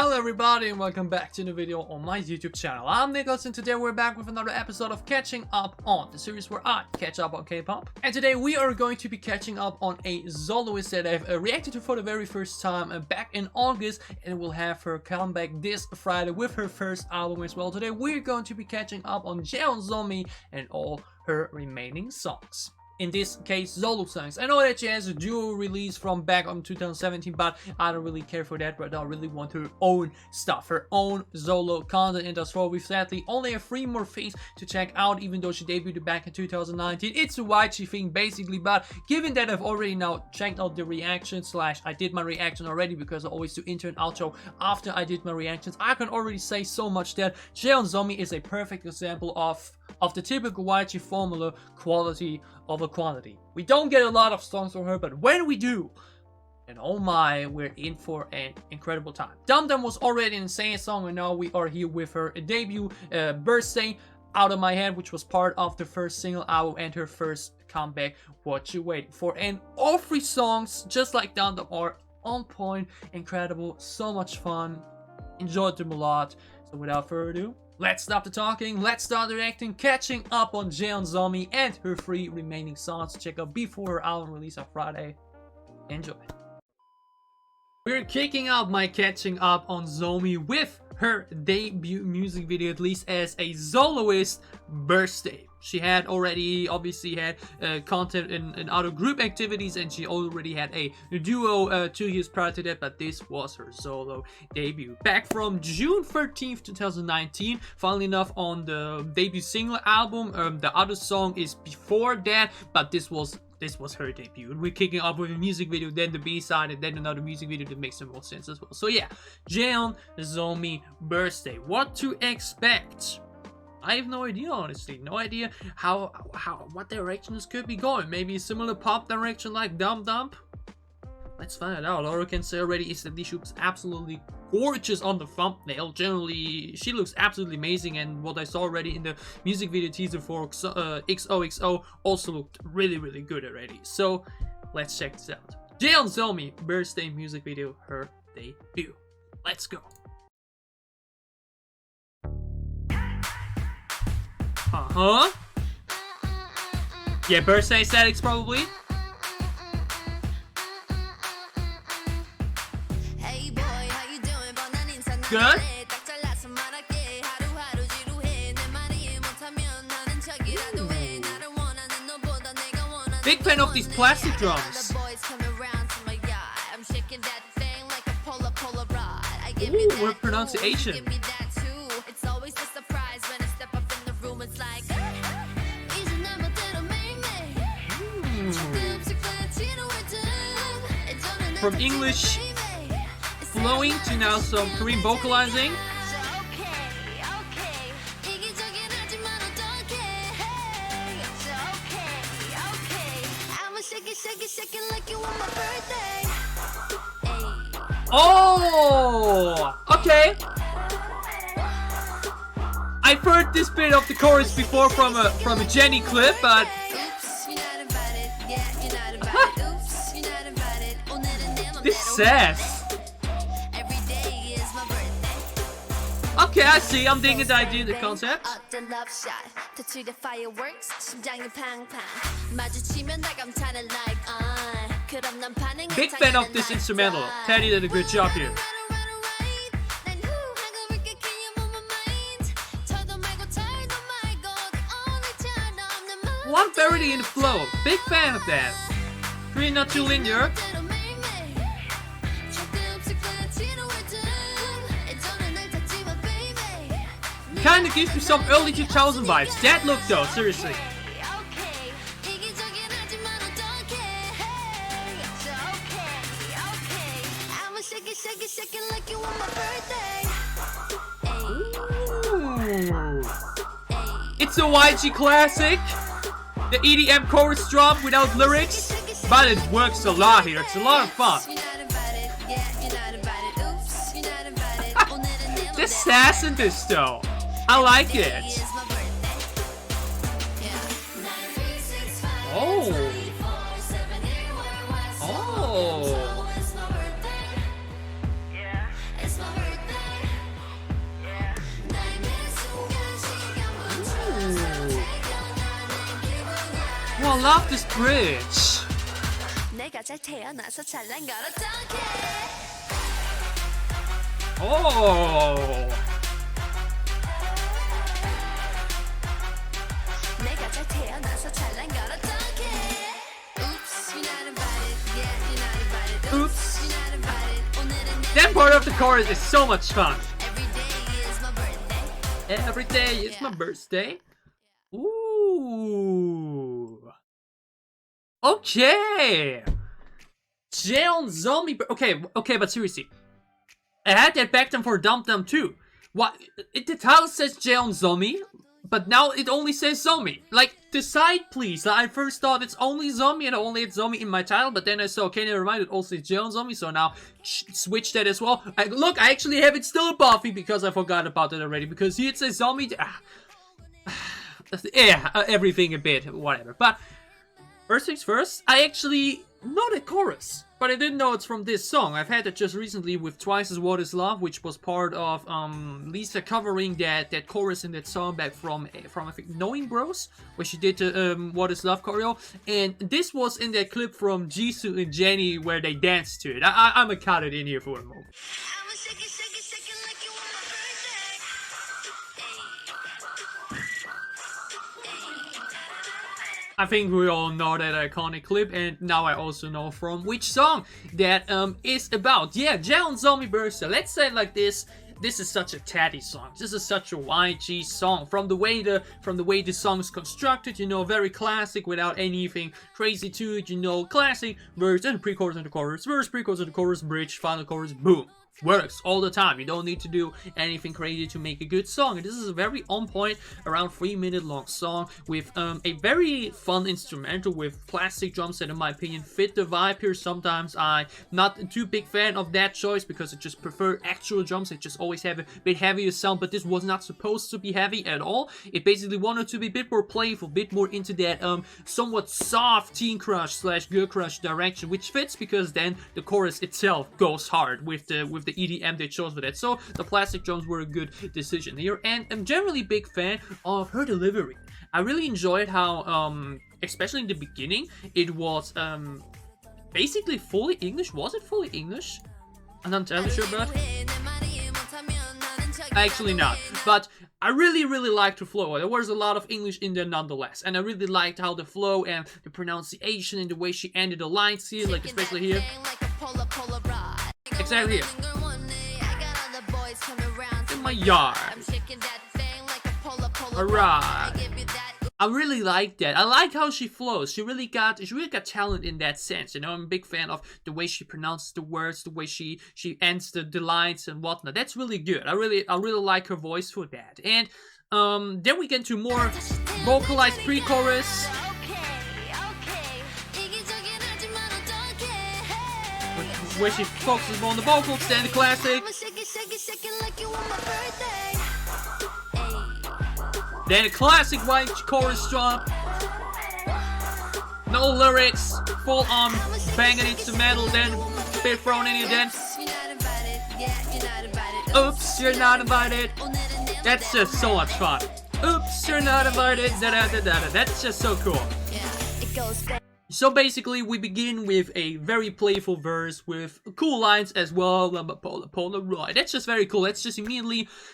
Hello everybody and welcome back to a new video on my YouTube channel. I'm Nicholas and today we're back with another episode of Catching Up On, the series where I catch up on K-pop. And today we are going to be catching up on a soloist that I've reacted to for the very first time back in August, and we'll have her come back this Friday with her first album as well. Today we're going to be catching up on JEON SOMI and all her remaining songs. In this case, solo songs. I know that she has a duo release from back on 2017, but I don't really care for that, but I really want her own stuff, her own solo content, and thus far we sadly only have 3 more things to check out, even though she debuted back in 2019. It's a YG thing basically, but given that I've already now checked out the reactions, I did my reaction already because I always do intro and outro after I did my reactions, I can already say so much that JEON SOMI is a perfect example of the typical YG formula, quality over quantity. We don't get a lot of songs from her, but when we do, and oh my, we're in for an incredible time. Dum-Dum was already an insane song, and now we are here with her debut, Birthday, Out of My Head, which was part of the first single album and her first comeback, What You Waiting For. And all 3 songs, just like Dum-Dum, are on point, incredible, so much fun, enjoyed them a lot. So without further ado, let's stop the talking, let's start reacting, catching up on JEON SOMI and her 3 remaining songs to check out before her album release on Friday. Enjoy. We're kicking off my catching up on SOMI with her debut music video, at least as a soloist, Birthday. She had already obviously had content in other group activities, and she already had a duo 2 years prior to that, but this was her solo debut. Back from June 13th, 2019, funnily enough, on the debut single album. The other song is before that, but this was her debut. And we're kicking off with a music video, then the B-side, and then another music video that makes some more sense as well. So yeah, JEON SOMI, Birthday. What to expect? I have no idea, honestly. No idea what direction this could be going. Maybe a similar pop direction like Dum-Dum? Let's find it out. All I can say already is that she looks absolutely gorgeous on the thumbnail. Generally, she looks absolutely amazing, and what I saw already in the music video teaser for XOXO also looked really, really good already. So, let's check this out. JEON SOMI, Birthday music video, her debut. Let's go. Uh-huh. Yeah, birthday aesthetics probably. Good. Big fan of these plastic drums. Ooh, what pronunciation. From English flowing to now some Korean vocalizing. Oh, okay. I've heard this bit of the chorus before from a Jenny clip, but this sass. Okay, I see. I'm digging the idea, the concept. Big fan of this instrumental. Teddy did a good job here. One parody in the flow. Big fan of that. Really not too linear. Kinda gives me some early 2000 vibes. That look though, seriously. Ooh. It's a YG classic. The EDM chorus drop without lyrics, but it works a lot here. It's a lot of fun. The sass in this though. I like it. Oh. Oh. I love this bridge. Oh. Oops. That part of the chorus is so much fun. Every day is my birthday. Ooh. Okay. JEON SOMI. Okay, but seriously, I had that back then for Dum-Dum too. What? The title says JEON SOMI, but now it only says Somi. Like, decide please. Like, I first thought it's only Somi and I only had Somi in my title, but then I saw, okay, never mind, it also says JEON SOMI, so now switch that as well. Look, I actually have it still above me because I forgot about it already, because here it says Somi. Yeah, everything a bit, whatever. But first things first, I actually know the chorus, but I didn't know it's from this song. I've had it just recently with Twice As What Is Love, which was part of Lisa covering that chorus in that song back from I think Knowing Bros, where she did the What Is Love choreo, and this was in that clip from Jisoo and Jennie where they danced to it. I'm gonna cut it in here for a moment. I think we all know that iconic clip, and now I also know from which song that is about. Yeah, JEON SOMI birthday. Let's say it like this. This is such a tatty song. This is such a YG song. From the way the song is constructed, you know, very classic without anything crazy to it. You know, classic verse and pre-chorus and the chorus, verse, pre-chorus and the chorus, bridge, final chorus, boom. Works all the time. You don't need to do anything crazy to make a good song. And this is a very on point, around 3-minute long song with a very fun instrumental with classic drums that in my opinion fit the vibe here. Sometimes I'm not a too big fan of that choice because I just prefer actual drums. They just always have a bit heavier sound, but this was not supposed to be heavy at all. It basically wanted to be a bit more playful, a bit more into that somewhat soft teen crush / girl crush direction, which fits because then the chorus itself goes hard with the EDM they chose for that. So the plastic drums were a good decision here, and I'm generally a big fan of her delivery. I really enjoyed how, especially in the beginning, it was basically fully English. Was it fully English? I'm not entirely sure about it. Actually not, but I really liked the flow. There was a lot of English in there nonetheless, and I really liked how the flow and the pronunciation and the way she ended the lines here, like especially here. Exactly here. In my yard. Alright. I really like that. I like how she flows. She really got talent in that sense. You know, I'm a big fan of the way she pronounces the words, the way she ends the lines and whatnot. That's really good. I really like her voice for that. And then we get into more vocalized pre-chorus. Where she focuses on the vocals, then the classic. Then a classic white chorus drop. No lyrics, full on banging instrumental, then a bit thrown in here, then. Oops, you're not invited. That's just so much fun. Oops, you're not invited. That's just so cool. So basically, we begin with a very playful verse with cool lines as well. I'm a Polaroid. That's just very cool. That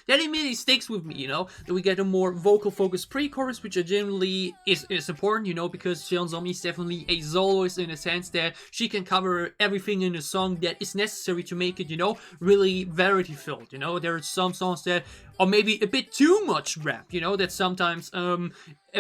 immediately sticks with me, you know. Then we get a more vocal-focused pre-chorus, which generally is important, you know, because JEON SOMI is definitely a soloist in a sense that she can cover everything in a song that is necessary to make it, you know, really variety-filled. You know, there are some songs that are maybe a bit too much rap, you know, that's sometimes a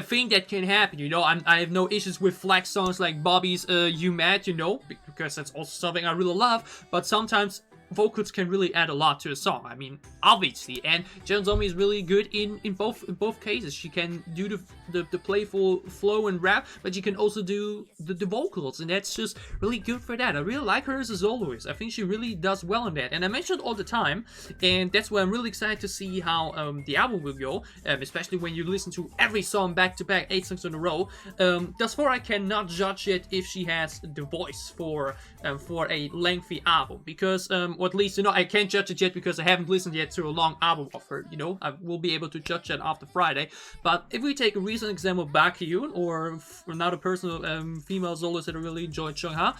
thing that can happen, you know. I have no issues with flex songs like Bobby's You Mad, you know, because that's also something I really love, but sometimes vocals can really add a lot to a song. I mean, obviously, and JEON SOMI is really good in both cases. She can do the playful flow and rap, but she can also do the vocals, and that's just really good for that. I really like her as a soloist. I think she really does well in that, and I mention it all the time, and that's why I'm really excited to see how the album will go, especially when you listen to every song back to back, 8 songs in a row. Thus far, I cannot judge yet if she has the voice for a lengthy album, because or at least, you know, I can't judge it yet because I haven't listened yet to a long album of her, you know. I will be able to judge that after Friday. But if we take a recent example, Baekhyun, or another personal female soloist that I really enjoyed, Jungha,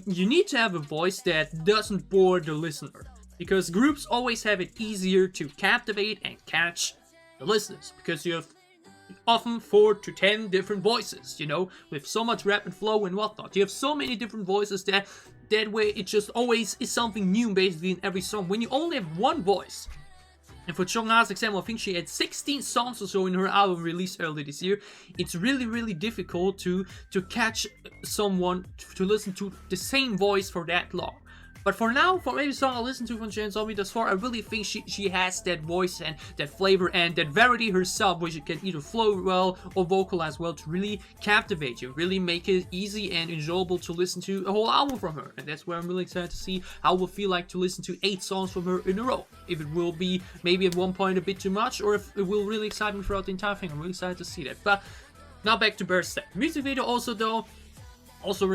you need to have a voice that doesn't bore the listener. Because groups always have it easier to captivate and catch the listeners. Because you have often 4 to 10 different voices, you know, with so much rap and flow and whatnot. You have so many different voices that way it just always is something new basically in every song. When you only have one voice, and for Jungha's example, I think she had 16 songs or so in her album released earlier this year. It's really difficult to catch someone to listen to the same voice for that long. But for now, for every song I listen to from JEON SOMI thus far, I really think she has that voice and that flavor and that variety herself, where she can either flow well or vocalize well to really captivate you, really make it easy and enjoyable to listen to a whole album from her. And that's where I'm really excited to see how it will feel like to listen to 8 songs from her in a row. If it will be maybe at one point a bit too much, or if it will really excite me throughout the entire thing. I'm really excited to see that. But now back to Birthday. The music video also though, also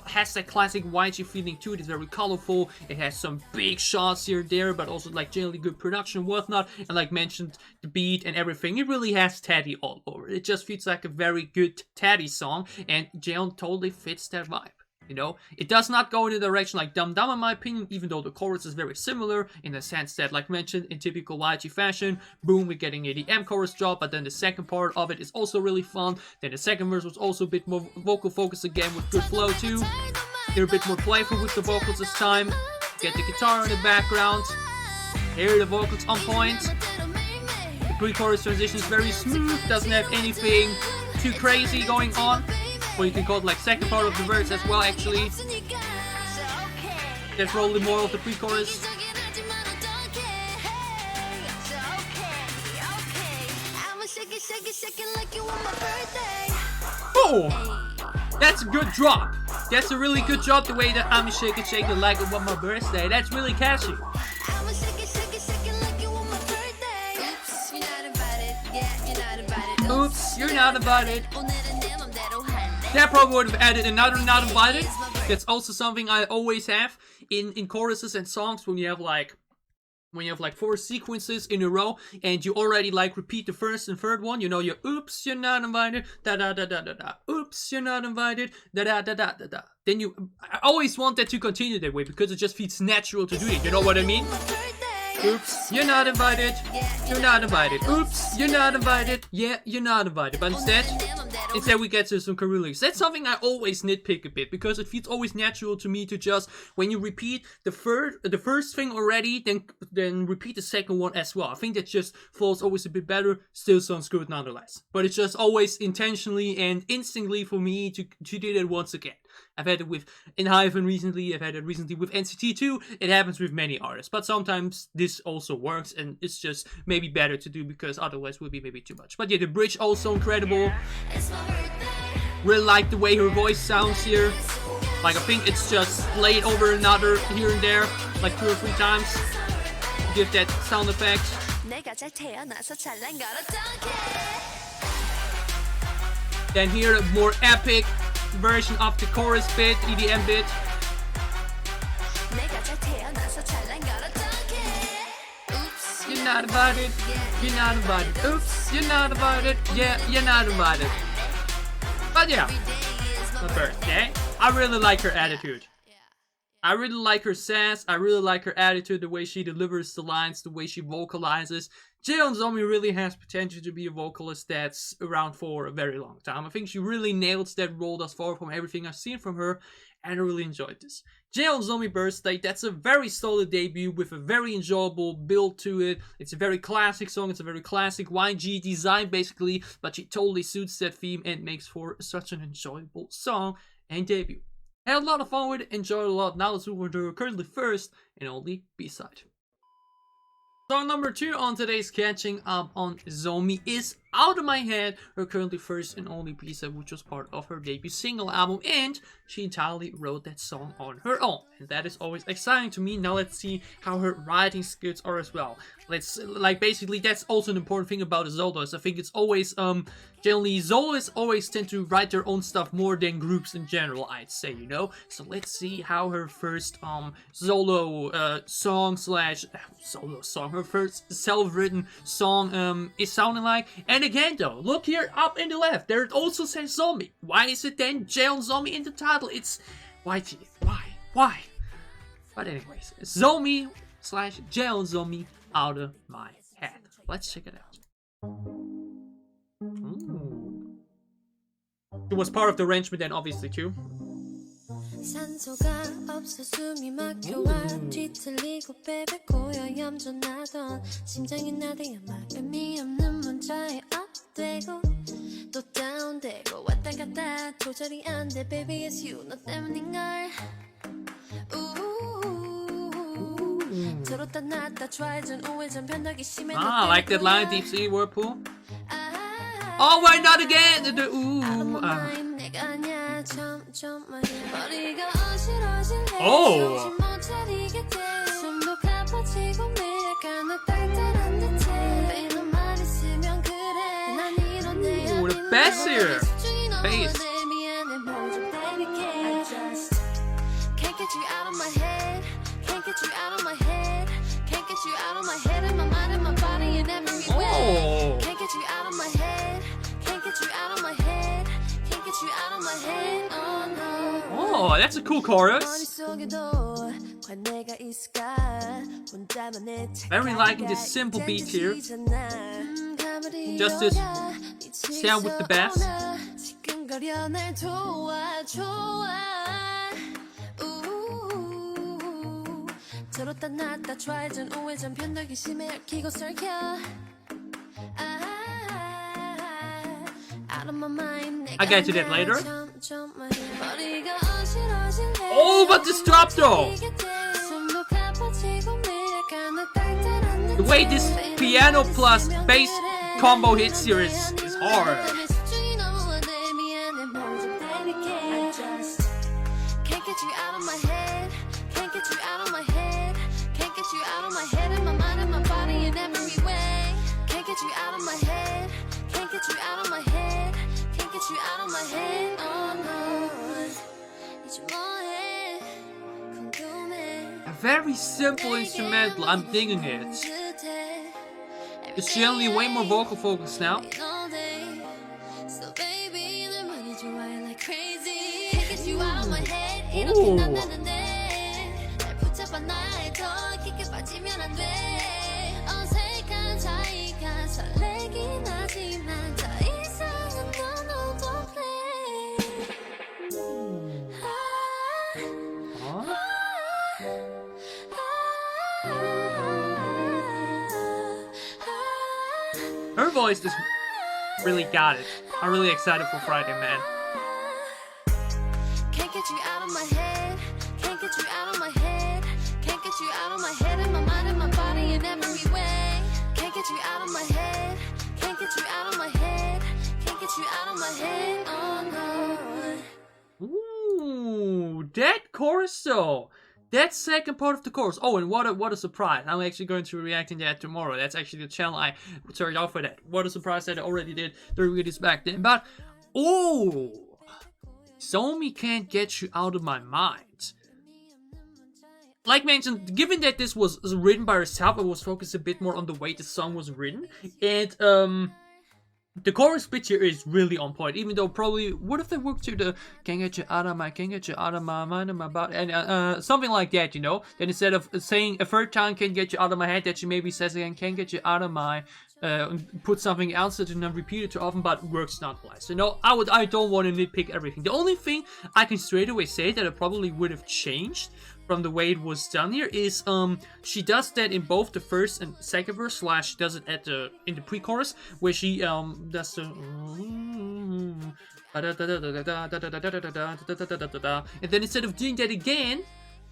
has that classic YG feeling to it. It's very colorful. It has some big shots here and there, but also like generally good production and whatnot. And like mentioned, the beat and everything, it really has Teddy all over. It just feels like a very good Teddy song, and JEON totally fits that vibe. You know, it does not go in the direction like Dum-Dum in my opinion, even though the chorus is very similar in the sense that, like mentioned, in typical YG fashion, boom, we're getting a EDM chorus drop, but then the second part of it is also really fun. Then the second verse was also a bit more vocal focused again with good flow too. They're a bit more playful with the vocals this time. Get the guitar in the background. Here the vocals on point. The pre-chorus transition is very smooth, doesn't have anything too crazy going on. Or you can call it like second part of the verse as well, actually. There's probably more of the pre-chorus. Oh! That's a good drop. That's a really good drop, the way that I'm shake it like it was my birthday. That's really catchy. Oops, you're not invited. That probably would have added another not invited. That's also something I always have in choruses and songs when you have like 4 sequences in a row and you already like repeat the first and third one. You know, you oops, you're not invited, da da da da da da. Oops, you're not invited, da da da da da da. Then I always want that to continue that way because it just feels natural to do it. You know what I mean? Oops, you're not invited. You're not invited. Oops, you're not invited. Yeah, you're not invited. But instead we get to some Kyrillics. That's something I always nitpick a bit because it feels always natural to me to just, when you repeat the first thing already, then repeat the second one as well. I think that just flows always a bit better. Still sounds good nonetheless. But it's just always intentionally and instinctively for me to do that once again. I've had it with Enhypen recently, I've had it recently with NCT too. It happens with many artists, but sometimes this also works and it's just maybe better to do because otherwise it would be maybe too much. But yeah, the bridge also incredible. Really like the way her voice sounds here. Like I think it's just laid over another here and there, like 2 or 3 times to give that sound effect. Then here a more epic version of the chorus bit, EDM bit. Oops, you're not invited. You're not invited. Oops, you're not invited. Yeah, you're not invited. But yeah, my birthday. I really like her attitude. I really like her sass. I really like her attitude, the way she delivers the lines, the way she vocalizes. JEON SOMI really has potential to be a vocalist that's around for a very long time. I think she really nails that role thus far from everything I've seen from her, and I really enjoyed this. JEON SOMI Birthday, that's a very solid debut with a very enjoyable build to it. It's a very classic song, it's a very classic YG design basically, but she totally suits that theme and makes for such an enjoyable song and debut. Had a lot of fun with it, enjoyed a lot. Now let's move on to her currently first and only B-side. Song number 2 on today's Catching Up on SOMI is Out of My Head, her currently first and only piece which was part of her debut single album, and she entirely wrote that song on her own, and that is always exciting to me. Now let's see how her writing skills are as well. Basically that's also an important thing about a soloist. I think it's always generally soloists always tend to write their own stuff more than groups in general, I'd say, you know. So let's see how her first solo song, her first self-written song is sounding like. And again though, look here up in the left, there it also says Zombie. Why is it then JEON SOMI in the title? It's why? But anyways, Zombie / JEON SOMI, Out of My Head. Let's check it out. Ooh. It was part of the arrangement then, obviously, too. 산소가 없어 숨이 막혀와 뒤틀리고 베베 고여 얌전하던 심장이 나대야만 의미 없는 문자에 업되고 또 다운되고 왔다 갔다 조절이 안 돼 baby it's you 너 때문인걸 들었다 놨다 좌회전 우회전 변덕이 심해 like that line Deep Sea Whirlpool. Oh why not again? Oh. Ooh, the bass here. Bass. Can't get you out of my head. Can't get you out of my head. Can't get you out of my head and my mind and my body and every way. Can't get you out of my head. Can't get you out of my head. Can't get you out of my head. Oh no. Oh, that's a cool chorus. Very liking this simple beat here. Just this sound with the bass. 들었다 놨다 좌회전 우회전 변덕이 심해 얽히고 설켜 I get to that later. Oh, but this drop though! The way this piano plus bass combo hits here is hard. Can't get you out of my head. Can't get you out of my head. Can't get you out of my head and my mind and my body in every way. Can't get you out of my head. Can't get you out of my head. Can't get you out of my head. Oh no. A very simple instrumental. I'm digging it. It's generally way more vocal focused now. Ooh. Her voice just really got it. I'm really excited for Friday, man. Can't get you out of my head. Can't get you out of my head. Can't get you out of my head and my mind and my body in every way. Can't get you out of my head. Can't get you out of my head. Can't get you out of my head. Oh no. Ooh, that chorus though. That second part of the chorus. Oh, and what a surprise. I'm actually going to be reacting to that tomorrow. That's actually the channel I turned off for that. What a surprise that I already did 3 videos back then. But, oh, Somi Can't Get You Out of My Mind. Like mentioned, given that this was written by herself, I was focused a bit more on the way the song was written. And, the chorus bit here is really on point, even though probably, what if they worked to the can't get you out of my mind and my body, and something like that, you know? Then instead of saying a third time can't get you out of my head, that she maybe says again can't get you out of my, put something else that you not repeat it too often, but works nonetheless. You know, I don't want to nitpick everything. The only thing I can straight away say that I probably would have changed from the way it was done here is she does that in both the first and second verse, / she does it at the in the pre-chorus where she does the and then instead of doing that again,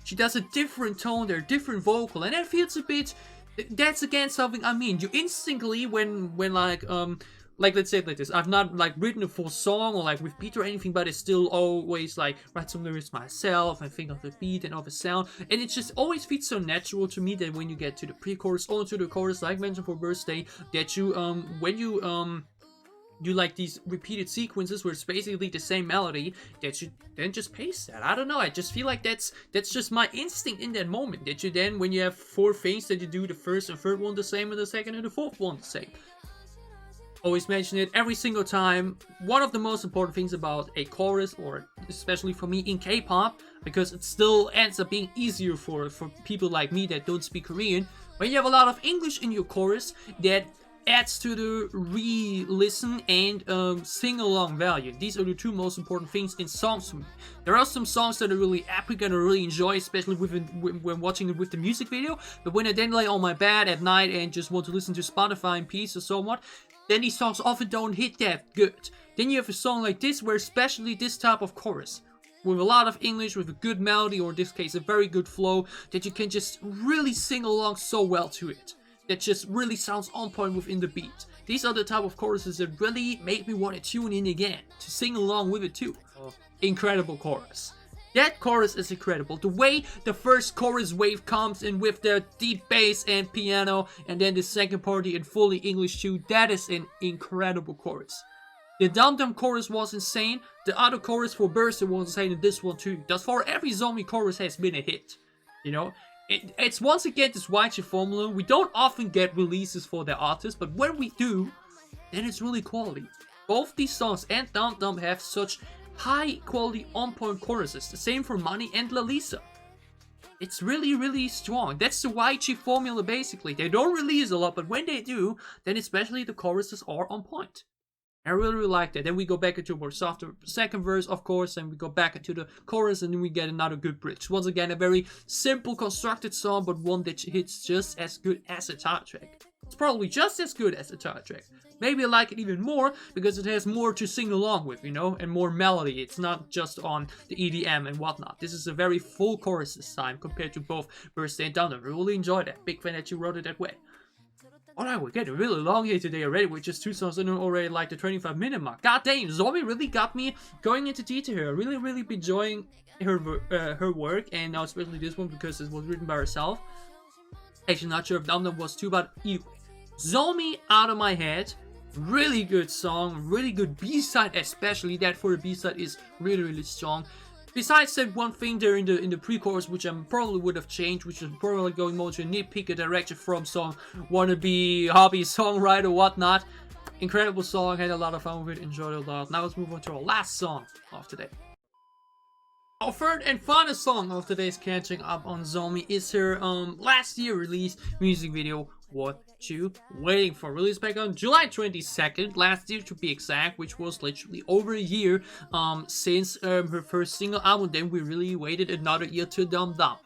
she does a different tone there, different vocal, and that feels a bit. That's again something I mean. You instantly when like like, let's say it like this, I've not like written a full song or like with beat or anything, but it's still always like write some lyrics myself and think of the beat and of the sound, and it just always feels so natural to me that when you get to the pre-chorus or to the chorus, like mentioned for Birthday, that you when you do like these repeated sequences where it's basically the same melody, that you then just paste that. I don't know, I just feel like that's just my instinct in that moment, that you then, when you have 4 things, that you do the first and third one the same and the second and the fourth one the same. Always mention it every single time. One of the most important things about a chorus, or especially for me in K-pop, because it still ends up being easier for people like me that don't speak Korean, when you have a lot of English in your chorus, that adds to the re-listen and sing-along value. These are the 2 most important things in songs for me. There are some songs that are really epic and I really enjoy, especially when watching it with the music video, but when I then lay on my bed at night and just want to listen to Spotify in peace or so what, then these songs often don't hit that good. Then you have a song like this, where especially this type of chorus, with a lot of English, with a good melody, or in this case a very good flow, that you can just really sing along so well to it. That just really sounds on point within the beat. These are the type of choruses that really make me want to tune in again, to sing along with it too. Incredible chorus. That chorus is incredible. The way the first chorus wave comes in with the deep bass and piano, and then the second party in fully English too, that is an incredible chorus. The Dum-Dum chorus was insane, the other chorus for Birthday was insane, and this one too. Thus far, every zombie chorus has been a hit, you know? It's once again this YG formula. We don't often get releases for their artists, but when we do, then it's really quality. Both these songs and Dum-Dum have such high quality on point choruses. The same for Money and Lalisa. It's really, really strong. That's the YG formula basically. They don't release a lot, but when they do, then especially the choruses are on point. I really, really like that. Then we go back into a more softer second verse, of course, and we go back into the chorus, and then we get another good bridge. Once again, a very simple, constructed song, but one that hits just as good as a title track. It's probably just as good as a title track. Maybe I like it even more, because it has more to sing along with, you know, and more melody. It's not just on the EDM and whatnot. This is a very full chorus this time, compared to both Birthday and Dum-Dum. I really enjoyed that. Big fan that you wrote it that way. Alright, we're getting really long here today already, with just 2 songs and already like the 25-minute mark. God dang, Zombie really got me going into detail here. I really, really been enjoying her work, and now especially this one because it was written by herself. Actually, not sure if Dum-Dum was too, but anyway. Zombie Out of My Head. Really good song, really good B-side, especially that for a B-side is really, really strong. Besides that one thing there in the pre-chorus, which I probably would have changed, which is probably going more to a nitpicker direction from some wannabe hobby songwriter or whatnot. Incredible song, had a lot of fun with it, enjoyed it a lot. Now let's move on to our last song of today. Our third and final song of today's catching up on Zombie is her last year released music video, What You Waiting For, released back on July 22nd last year to be exact, which was literally over a year since her first single album. Then we really waited another year to Dum-Dum.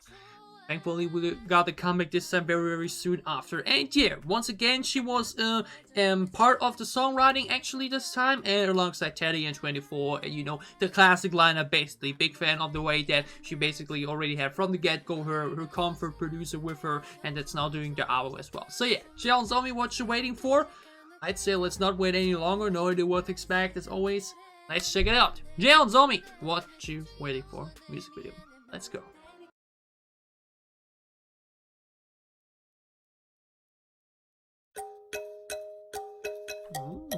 Thankfully, we got the comeback this time very, very soon after. And yeah, once again, she was part of the songwriting actually this time, and alongside Teddy and 24, and you know, the classic lineup basically. Big fan of the way that she basically already had from the get-go her comfort producer with her, and that's now doing the album as well. So yeah, JEON SOMI, What You Waiting For? I'd say let's not wait any longer, no idea what to expect as always. Let's check it out. JEON SOMI, What You Waiting For? Music video. Let's go. Ooh.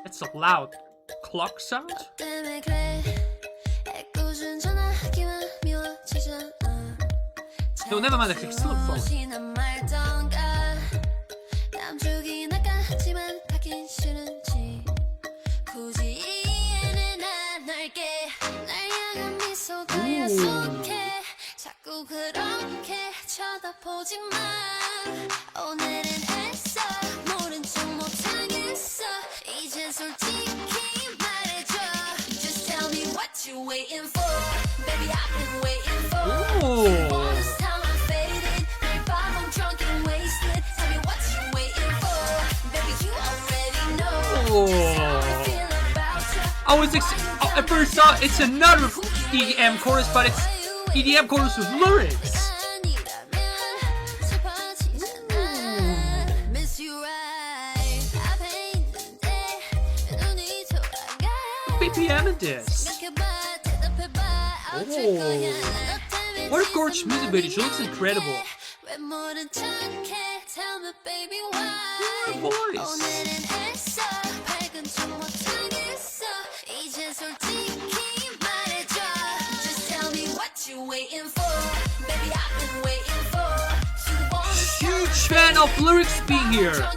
That's a loud clock sound. No, never mind, it's xylophone. Just tell me what you waiting for, baby. I've been waiting for. I was at first thought it's another EDM chorus, but it's EDM chorus with lyrics. BPM in this? Oh, what a gorgeous music video. She looks incredible. Her voice. Huge fan of lyrics being here.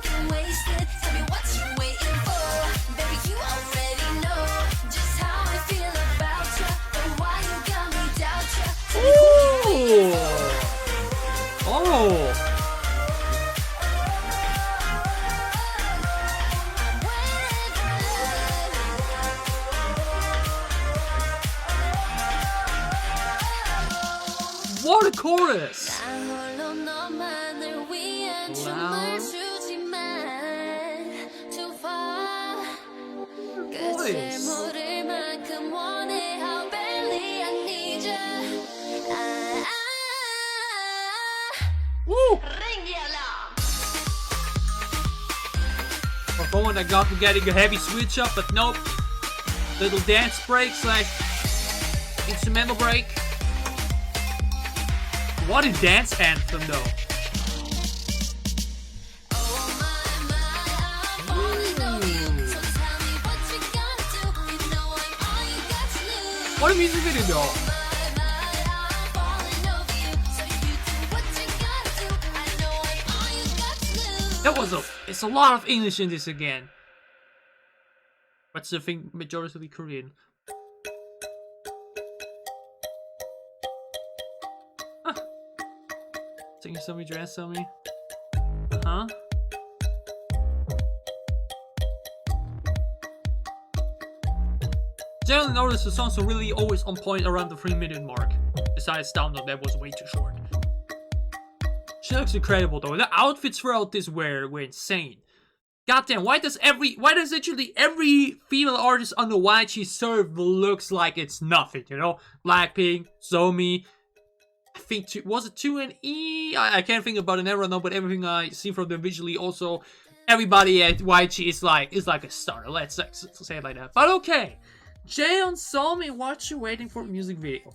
Oh. What a chorus! Woo! For going, I got to getting a heavy switch up, but nope. Little dance break / instrumental break. What a dance anthem though. What a music video though. It's a lot of English in this again. But I think majority Korean. Sing Somi, dress Somi. Huh? Generally notice the songs are really always on point around the 3-minute mark. Besides Down-Down, that was way too short. She looks incredible though. The outfits throughout this were insane. Goddamn, why does literally every female artist on the YG serve looks like it's nothing, you know? Blackpink, Somi, I think was it 2NE? I can't think about it right now, but everything I see from them visually also, everybody at YG is like a star. Let's say it like that. But okay, JEON SOMI, what you waiting for music video?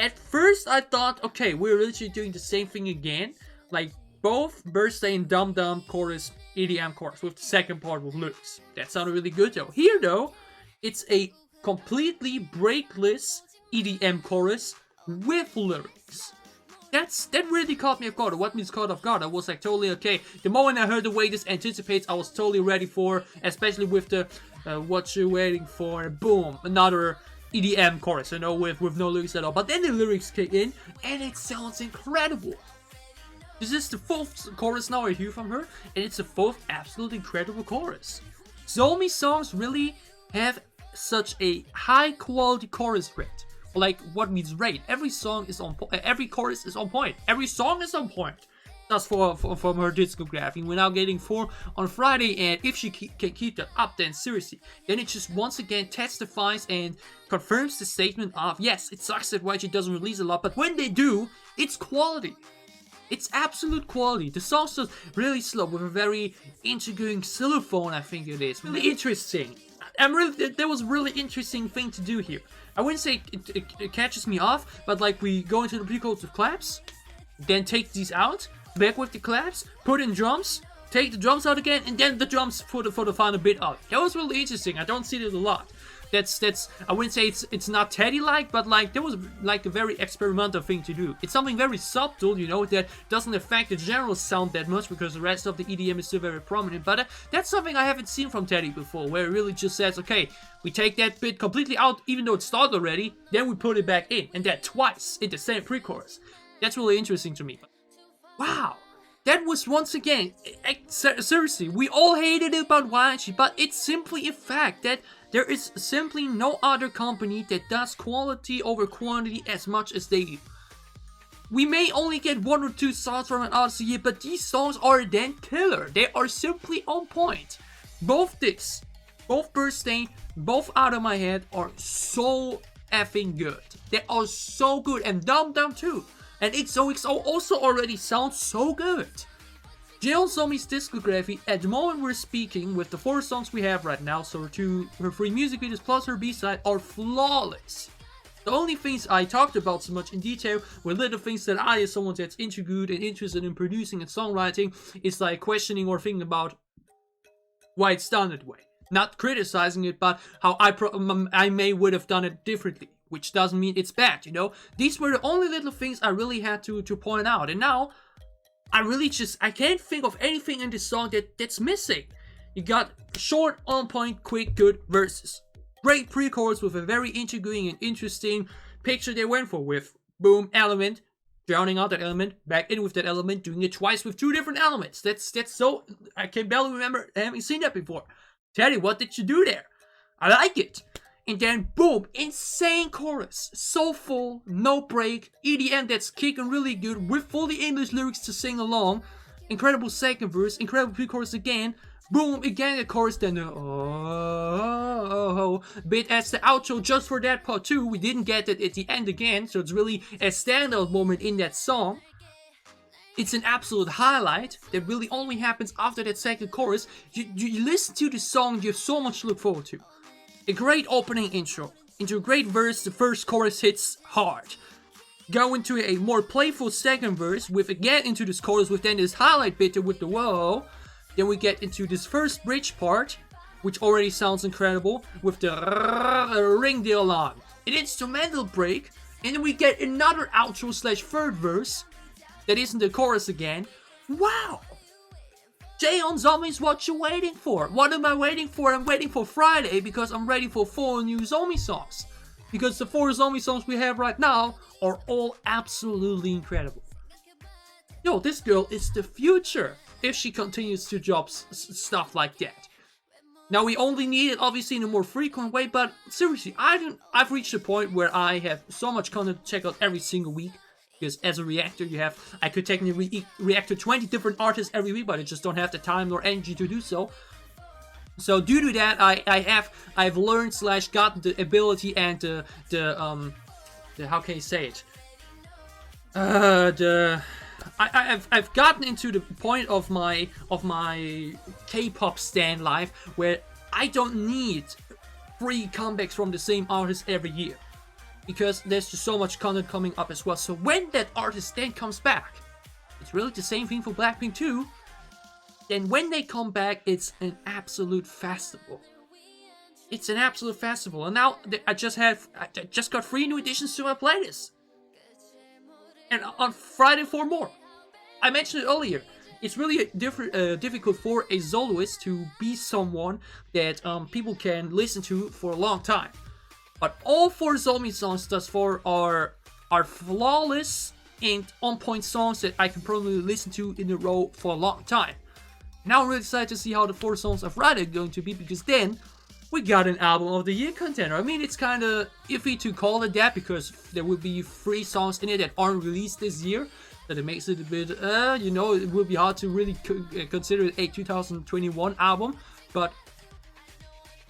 At first I thought, okay, we're literally doing the same thing again, like both Birthday and Dum Dum chorus, EDM chorus, with the second part with lyrics. That sounded really good though. Here though, it's a completely breakless EDM chorus with lyrics. That really caught me off guard. What means caught off guard? I was like totally okay. The moment I heard the way this anticipates, I was totally ready for, especially with the what you waiting for, boom, another EDM chorus, you know, with no lyrics at all. But then the lyrics kick in, and it sounds incredible. This is the 4th chorus now I hear from her, and it's the 4th absolutely incredible chorus. Somi songs really have such a high quality chorus rate. Like, what means rate? Every song is on point. Every chorus is on point. Every song is on point. That's from her discography. We're now getting 4 on Friday, and if she can keep that up, then seriously, then it just once again testifies and confirms the statement of, yes, it sucks that YG doesn't release a lot, but when they do, it's quality. It's absolute quality. The song's just really slow with a very intriguing xylophone, I think it is. Really interesting. There was a really interesting thing to do here. I wouldn't say it catches me off, but like we go into the pre-chorus with claps, then take these out, back with the claps, put in drums, take the drums out again, and then the drums for the final bit out. That was really interesting. I don't see it a lot. That's I wouldn't say it's not Teddy-like, but like that was like a very experimental thing to do. It's something very subtle, you know, that doesn't affect the general sound that much because the rest of the EDM is still very prominent. But that's something I haven't seen from Teddy before, where it really just says, okay, we take that bit completely out, even though it started already, then we put it back in, and that twice in the same pre-chorus. That's really interesting to me. Wow. That was once again, seriously, we all hated it about YG, but it's simply a fact that there is simply no other company that does quality over quantity as much as they do. We may only get 1 or 2 songs from an artist a year, but these songs are then killer. They are simply on point. Both this, both Birthday, both Out of My Head are so effing good. They are so good, and Dum Dum too. And XOXO also already sounds so good. JEON SOMI's discography at the moment we're speaking, with the 4 songs we have right now, so her 3 music videos plus her B-side, are flawless. The only things I talked about so much in detail were little things that I, as someone that's into good and interested in producing and songwriting, is like questioning or thinking about why it's done that way. Not criticizing it, but how I would have done it differently. Which doesn't mean it's bad, you know? These were the only little things I really had to point out. And now, I can't think of anything in this song that's missing. You got short, on point, quick, good verses. Great pre-chorus with a very intriguing and interesting picture they went for, with boom, element, drowning out that element, back in with that element, doing it twice with 2 different elements. That's so, I can barely remember having seen that before. Teddy, what did you do there? I like it. And then boom, insane chorus, so full, no break, EDM that's kicking really good with fully English lyrics to sing along, incredible second verse, incredible pre-chorus again, boom, again the chorus, then the bit as the outro just for that part too. We didn't get it at the end again, so it's really a standout moment in that song. It's an absolute highlight that really only happens after that second chorus. You listen to the song, you have so much to look forward to. A great opening intro, into a great verse, the first chorus hits hard. Go into a more playful second verse, with again into this chorus, with then this highlight bit with the whoa. Then we get into this first bridge part, which already sounds incredible, with the ring the alarm. An instrumental break, and then we get another outro / third verse, that isn't the chorus again. Wow! JEON SOMI is what you're waiting for. What am I waiting for? I'm waiting for Friday because I'm ready for 4 new Zombie songs. Because the 4 Zombie songs we have right now are all absolutely incredible. Yo, this girl is the future if she continues to drop stuff like that. Now, we only need it obviously in a more frequent way, but seriously, I've reached a point where I have so much content to check out every single week. Because as a reactor, I could technically react to 20 different artists every week, but I just don't have the time nor energy to do so. So due to that, I've learned / gotten the ability and the how can you say it? I've gotten into the point of my K-pop stan life where I don't need 3 comebacks from the same artist every year. Because there's just so much content coming up as well. So when that artist then comes back, it's really the same thing for Blackpink too. Then when they come back, it's an absolute festival. It's an absolute festival. And now I just got 3 new additions to my playlist. And on Friday 4 more. I mentioned it earlier. It's really difficult for a soloist to be someone that people can listen to for a long time. But all 4 Zombie songs thus far are flawless and on-point songs that I can probably listen to in a row for a long time. Now I'm really excited to see how the 4 songs of Friday are going to be, because then we got an album of the year contender. I mean, it's kind of iffy to call it that because there will be 3 songs in it that aren't released this year. So it makes it a bit, you know, it will be hard to really consider it a 2021 album. But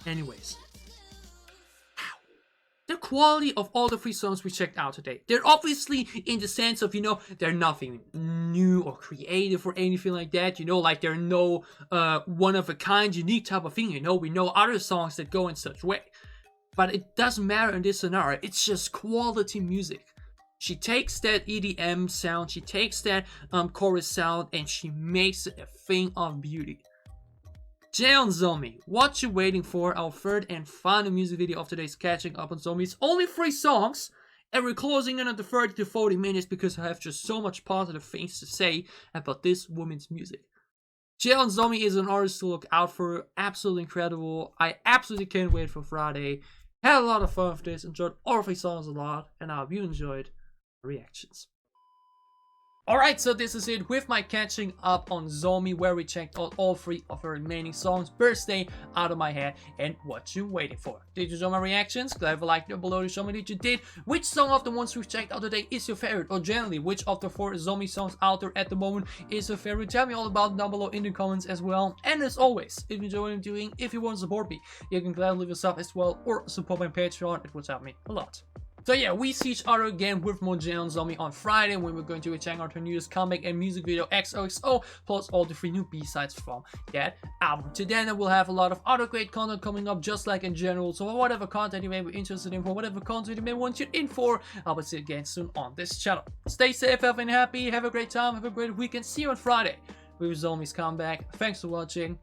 anyways. The quality of all the 3 songs we checked out today. They're obviously in the sense of, you know, they're nothing new or creative or anything like that. You know, like they're no one-of-a-kind, unique type of thing. You know, we know other songs that go in such way. But it doesn't matter in this scenario. It's just quality music. She takes that EDM sound, she takes that chorus sound, and she makes it a thing of beauty. JEON SOMI, what you waiting for? Our 3rd and final music video of today's catching up on Zombie. It's only 3 songs, and we're closing in on the 30 to 40 minutes because I have just so much positive things to say about this woman's music. JEON SOMI is an artist to look out for, absolutely incredible. I absolutely can't wait for Friday. Had a lot of fun with this, enjoyed all 3 songs a lot, and I hope you enjoyed the reactions. Alright, so this is it with my catching up on Zombie, where we checked out all 3 of her remaining songs, Birthday, Out of My Head, and What You Waiting For. Did you enjoy my reactions? Leave a like down below to show me that you did. Which song of the ones we've checked out today is your favorite? Or generally, which of the 4 Zombie songs out there at the moment is your favorite? Tell me all about it down below in the comments as well. And as always, if you enjoy what I'm doing, if you want to support me, you can gladly leave a sub as well, or support my Patreon. It would help me a lot. So yeah, we see each other again with more JEON SOMI on Friday when we're going to be checking out her newest comeback and music video XOXO, plus all the 3 new B-sides from that album. Today then we'll have a lot of other great content coming up, just like in general. So for whatever content you may be interested in, for whatever content you may want to tune in for, I will see you again soon on this channel. Stay safe, healthy and happy, have a great time, have a great weekend, see you on Friday with SOMI's comeback. Thanks for watching.